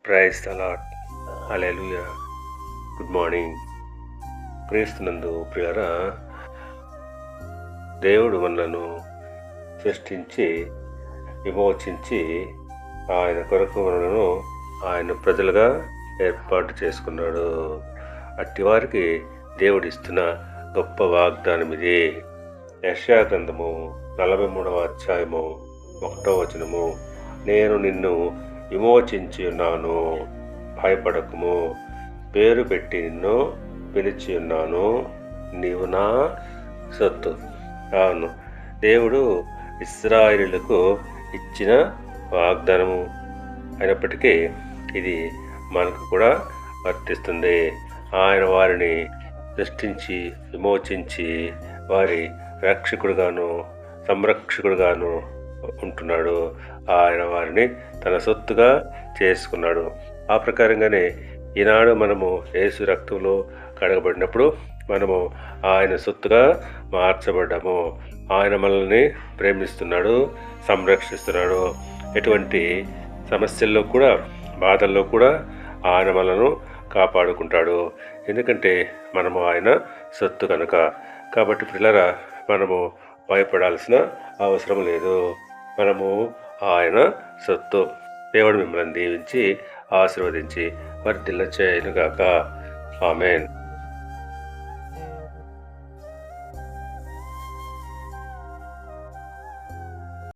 Praise the lord. Hallelujah. Good morning. క్రీస్తునందు ప్రియరా, దేవుడు మనలను సృష్టించి విమోచించి ఆయన కొరకు మనలను ఆయన ప్రజలుగా ఏర్పాటు చేసుకున్నాడు. అట్టి వారికి దేవుడు ఇస్తున్న గొప్ప వాగ్దానం ఇది. యెషయా గ్రంథము 43వ అధ్యాయము 1వ వచనము, నేను నిన్ను విమోచించి ఉన్నాను, భయపడకుము, పేరు పెట్టి నిన్ను పిలిచి ఉన్నాను, నీవు నా సొత్తు. అవును, దేవుడు ఇశ్రాయేలులకు ఇచ్చిన వాగ్దానము అయినప్పటికీ ఇది మనకు కూడా వర్తిస్తుంది. ఆయన వారిని సృష్టించి విమోచించి వారి రక్షకుడుగాను సంరక్షకుడుగాను ఉంటున్నాడు. ఆయన వారిని తన సొత్తుగా చేసుకున్నాడు. ఆ ప్రకారంగానే ఈనాడు మనము యేసు రక్తంలో కడగబడినప్పుడు మనము ఆయన సొత్తుగా మార్చబడ్డాము. ఆయన మనల్ని ప్రేమిస్తున్నాడు, సంరక్షిస్తున్నాడు. ఎటువంటి సమస్యల్లో కూడా బాధల్లో కూడా ఆయన మనను కాపాడుకుంటాడు. ఎందుకంటే మనము ఆయన సొత్తు కనుక. కాబట్టి పిల్లరా, మనము భయపడాల్సిన అవసరం లేదు. మనము ఆయన సొత్తు. దేవుడు మిమ్మల్ని దీవించి ఆశీర్వదించి వర్ధిల్ల చేయనుగాక. ఆమేన్.